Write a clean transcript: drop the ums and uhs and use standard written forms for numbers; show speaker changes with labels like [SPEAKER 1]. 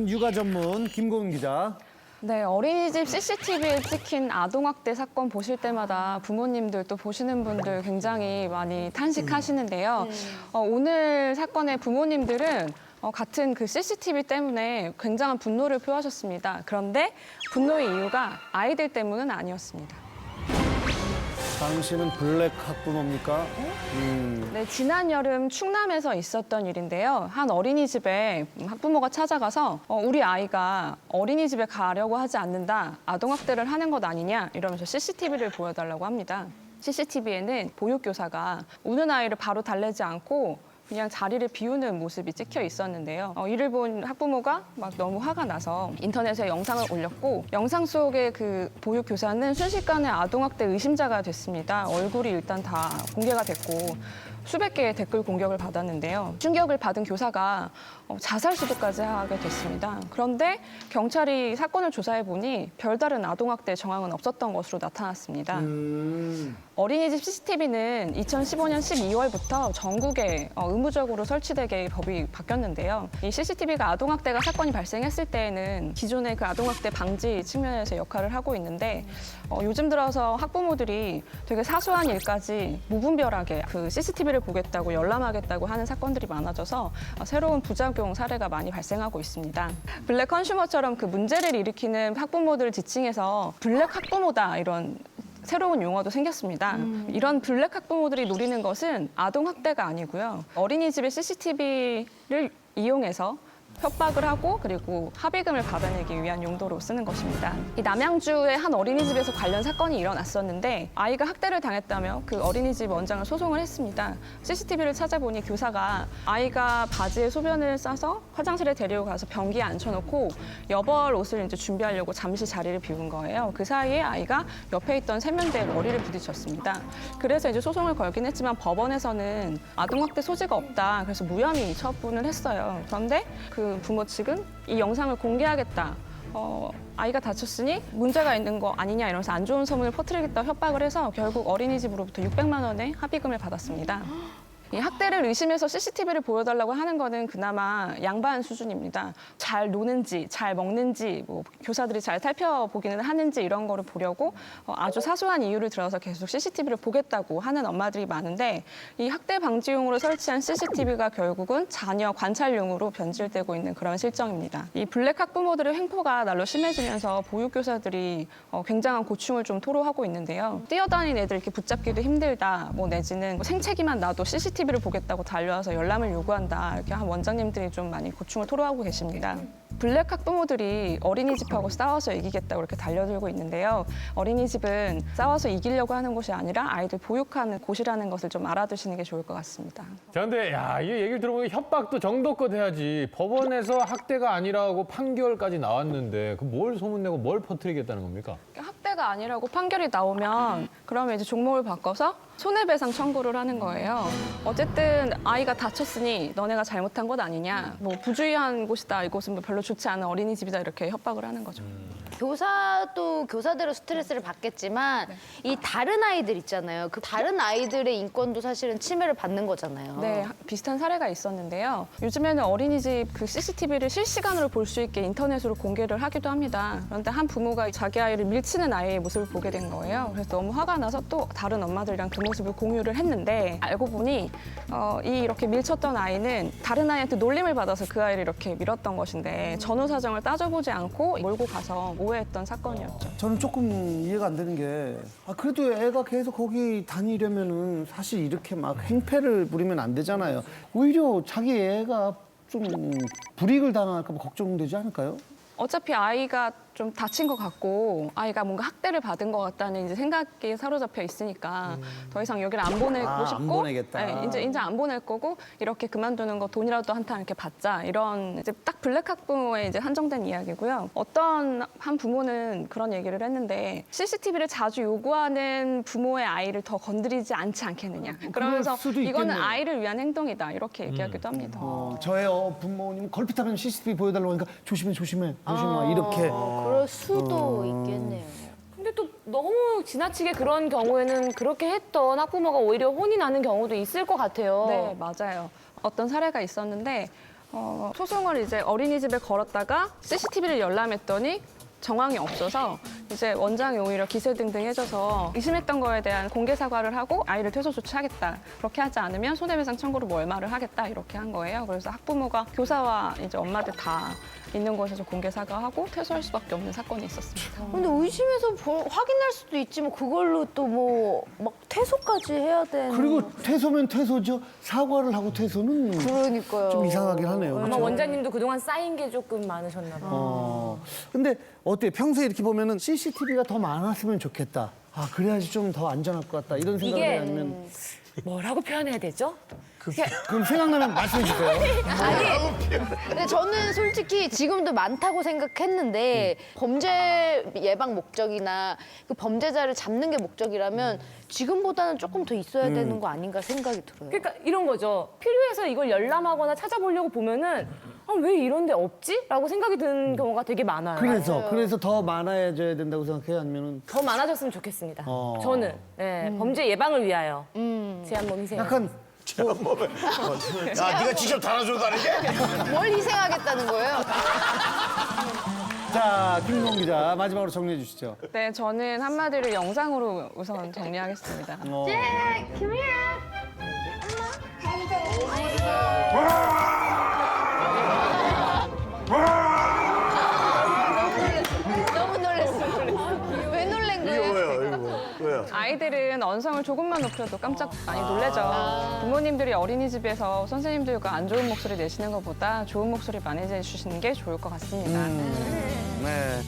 [SPEAKER 1] 육아 전문 김고은 기자.
[SPEAKER 2] 네, 어린이집 CCTV에 찍힌 아동학대 사건 보실 때마다 부모님들 또 보시는 분들 굉장히 많이 탄식하시는데요. 오늘 사건의 부모님들은 같은 그 CCTV 때문에 굉장한 분노를 표하셨습니다. 그런데 분노의 이유가 아이들 때문은 아니었습니다.
[SPEAKER 1] 당신은 블랙 학부모입니까?
[SPEAKER 2] 네, 지난 여름 충남에서 있었던 일인데요. 한 어린이집에 학부모가 찾아가서 우리 아이가 어린이집에 가려고 하지 않는다, 아동학대를 하는 것 아니냐 이러면서 CCTV를 보여달라고 합니다. CCTV에는 보육교사가 우는 아이를 바로 달래지 않고 그냥 자리를 비우는 모습이 찍혀 있었는데요. 이를 본 학부모가 막 너무 화가 나서 인터넷에 영상을 올렸고 영상 속의 그 보육교사는 순식간에 아동학대 의심자가 됐습니다. 얼굴이 일단 다 공개가 됐고 수백 개의 댓글 공격을 받았는데요. 충격을 받은 교사가 자살 시도까지 하게 됐습니다. 그런데 경찰이 사건을 조사해 보니 별다른 아동학대 정황은 없었던 것으로 나타났습니다. 어린이집 CCTV는 2015년 12월부터 전국에 의무적으로 설치되게 법이 바뀌었는데요. 이 CCTV가 아동학대가 사건이 발생했을 때에는 기존의 그 아동학대 방지 측면에서 역할을 하고 있는데 요즘 들어서 학부모들이 되게 사소한 일까지 무분별하게 그 CCTV를 보겠다고 열람하겠다고 하는 사건들이 많아져서 새로운 부작용 사례가 많이 발생하고 있습니다. 블랙 컨슈머처럼 그 문제를 일으키는 학부모들을 지칭해서 블랙 학부모다 이런 새로운 용어도 생겼습니다. 이런 블랙 학부모들이 노리는 것은 아동학대가 아니고요. 어린이집의 CCTV를 이용해서 협박을 하고 그리고 합의금을 받아내기 위한 용도로 쓰는 것입니다. 이 남양주의 한 어린이집에서 관련 사건이 일어났었는데 아이가 학대를 당했다며 그 어린이집 원장을 소송을 했습니다. CCTV를 찾아보니 교사가 아이가 바지에 소변을 싸서 화장실에 데리고 가서 변기에 앉혀놓고 여벌 옷을 이제 준비하려고 잠시 자리를 비운 거예요. 그 사이에 아이가 옆에 있던 세면대에 머리를 부딪혔습니다. 그래서 이제 소송을 걸긴 했지만 법원에서는 아동학대 소지가 없다. 그래서 무혐의 처분을 했어요. 그런데 그 부모 측은 이 영상을 공개하겠다. 아이가 다쳤으니 문제가 있는 거 아니냐 이러면서 안 좋은 소문을 퍼뜨리겠다고 협박을 해서 결국 어린이집으로부터 600만 원의 합의금을 받았습니다. 이 학대를 의심해서 CCTV를 보여달라고 하는 거는 그나마 양반 수준입니다. 잘 노는지, 잘 먹는지, 뭐 교사들이 잘 살펴보기는 하는지 이런 거를 보려고 아주 사소한 이유를 들어서 계속 CCTV를 보겠다고 하는 엄마들이 많은데 이 학대 방지용으로 설치한 CCTV가 결국은 자녀 관찰용으로 변질되고 있는 그런 실정입니다. 이 블랙 학부모들의 횡포가 날로 심해지면서 보육교사들이 굉장한 고충을 좀 토로하고 있는데요. 뛰어다니는 애들 이렇게 붙잡기도 힘들다, 뭐 내지는 뭐 생채기만 나도 CCTV를 보겠다고 달려와서 열람을 요구한다. 이렇게 한 원장님들이 좀 많이 고충을 토로하고 계십니다. 블랙 학부모들이 어린이집하고 싸워서 이기겠다고 이렇게 달려들고 있는데요. 어린이집은 싸워서 이기려고 하는 곳이 아니라 아이들 보육하는 곳이라는 것을 좀 알아두시는 게 좋을 것 같습니다.
[SPEAKER 3] 자, 근데 이 얘기를 들어보니 협박도 정도껏 해야지. 법원에서 학대가 아니라고 판결까지 나왔는데 그 뭘 소문내고 뭘 퍼뜨리겠다는 겁니까?
[SPEAKER 2] 학대가 아니라고 판결이 나오면 그러면 이제 종목을 바꿔서 손해배상 청구를 하는 거예요. 어쨌든 아이가 다쳤으니 너네가 잘못한 것 아니냐. 뭐 부주의한 곳이다. 이곳은 뭐 별로 좋지 않은 어린이집이다. 이렇게 협박을 하는 거죠.
[SPEAKER 4] 교사도 교사대로 스트레스를 받겠지만 이 다른 아이들 있잖아요. 그 다른 아이들의 인권도 사실은 침해를 받는 거잖아요.
[SPEAKER 2] 네, 비슷한 사례가 있었는데요. 요즘에는 어린이집 그 CCTV를 실시간으로 볼 수 있게 인터넷으로 공개를 하기도 합니다. 그런데 한 부모가 자기 아이를 밀치는 아이의 모습을 보게 된 거예요. 그래서 너무 화가 나서 또 다른 엄마들이랑 그 모습을 공유를 했는데 알고 보니 이렇게 밀쳤던 아이는 다른 아이한테 놀림을 받아서 그 아이를 이렇게 밀었던 것인데 전후 사정을 따져보지 않고 몰고 가서 오해했던 사건이었죠.
[SPEAKER 1] 저는 조금 이해가 안 되는 게 그래도 애가 계속 거기 다니려면은 사실 이렇게 막 행패를 부리면 안 되잖아요. 오히려 자기 애가 좀 불이익을 당할까 봐 걱정되지 않을까요?
[SPEAKER 2] 어차피 아이가 좀 다친 것 같고 아이가 뭔가 학대를 받은 것 같다는 이제 생각이 사로잡혀 있으니까 더 이상 여기를 안 보내고 싶고
[SPEAKER 1] 안 보내겠다.
[SPEAKER 2] 네, 이제 안 보낼 거고 이렇게 그만두는 거 돈이라도 한탕 이렇게 받자 이런 이제 딱 블랙 학부모에 이제 한정된 이야기고요. 어떤 한 부모는 그런 얘기를 했는데 CCTV를 자주 요구하는 부모의 아이를 더 건드리지 않지 않겠느냐. 그러면서
[SPEAKER 1] 수도
[SPEAKER 2] 이거는
[SPEAKER 1] 있겠네요.
[SPEAKER 2] 아이를 위한 행동이다 이렇게 얘기하기도 합니다.
[SPEAKER 1] 저의 부모님 걸핏하면 CCTV 보여달라고 하니까 조심해 이렇게.
[SPEAKER 4] 그럴 수도 있겠네요.
[SPEAKER 5] 근데 또 너무 지나치게 그런 경우에는 그렇게 했던 학부모가 오히려 혼이 나는 경우도 있을 것 같아요.
[SPEAKER 2] 네, 맞아요. 어떤 사례가 있었는데 소송을 이제 어린이집에 걸었다가 CCTV를 열람했더니 정황이 없어서 이제 원장이 오히려 기세등등해져서 의심했던 거에 대한 공개 사과를 하고 아이를 퇴소 조치하겠다. 그렇게 하지 않으면 손해배상 청구로 월말을 하겠다. 이렇게 한 거예요. 그래서 학부모가 교사와 이제 엄마들 다 있는 곳에서 공개 사과하고 퇴소할 수밖에 없는 사건이 있었습니다.
[SPEAKER 4] 근데 의심해서 확인할 수도 있지 뭐 그걸로 또 뭐 막 퇴소까지 해야 되는.
[SPEAKER 1] 그리고 퇴소면 퇴소죠. 사과를 하고 퇴소는
[SPEAKER 4] 그러니까요.
[SPEAKER 1] 좀 이상하긴 하네요.
[SPEAKER 5] 아마
[SPEAKER 1] 그렇죠?
[SPEAKER 5] 원장님도 그동안 쌓인 게 조금 많으셨나 봐요.
[SPEAKER 1] 근데 어때? 평소에 이렇게 보면은 CCTV가 더 많았으면 좋겠다. 아, 그래야지 좀 더 안전할 것 같다. 이런 생각을
[SPEAKER 5] 이게-
[SPEAKER 1] 하면
[SPEAKER 5] 뭐라고 표현해야 되죠?
[SPEAKER 1] 그럼 생각나면 말씀해 주세요.
[SPEAKER 4] 근데 저는 솔직히 지금도 많다고 생각했는데 범죄 예방 목적이나 그 범죄자를 잡는 게 목적이라면 지금보다는 조금 더 있어야 되는 거 아닌가 생각이 들어요.
[SPEAKER 5] 그러니까 이런 거죠. 필요해서 이걸 열람하거나 찾아보려고 보면은 왜 이런 데 없지? 라고 생각이 드는 경우가 되게 많아요.
[SPEAKER 1] 그래서 더 많아져야 된다고 생각해요? 아니면은
[SPEAKER 5] 더 많아졌으면 좋겠습니다.
[SPEAKER 1] 어.
[SPEAKER 5] 저는 범죄 예방을 위하여 제 한 몸 희생.
[SPEAKER 1] 약간
[SPEAKER 6] 야, 네가 직접 달아줘도 다르게?
[SPEAKER 4] 뭘 희생하겠다는 거예요?
[SPEAKER 1] 자, 김동 기자 마지막으로 정리해 주시죠.
[SPEAKER 2] 네, 저는 한마디로 영상으로 우선 정리하겠습니다.
[SPEAKER 4] 너무 놀랐어. 왜 놀란 거예요?
[SPEAKER 6] 뭐예요, 이거 뭐예요? 왜요?
[SPEAKER 2] 아이들은 언성을 조금만 높여도 깜짝 많이 놀라죠. 부모님들이 어린이집에서 선생님들과 안 좋은 목소리 내시는 것보다 좋은 목소리 많이 내주시는 게 좋을 것 같습니다.
[SPEAKER 1] 네.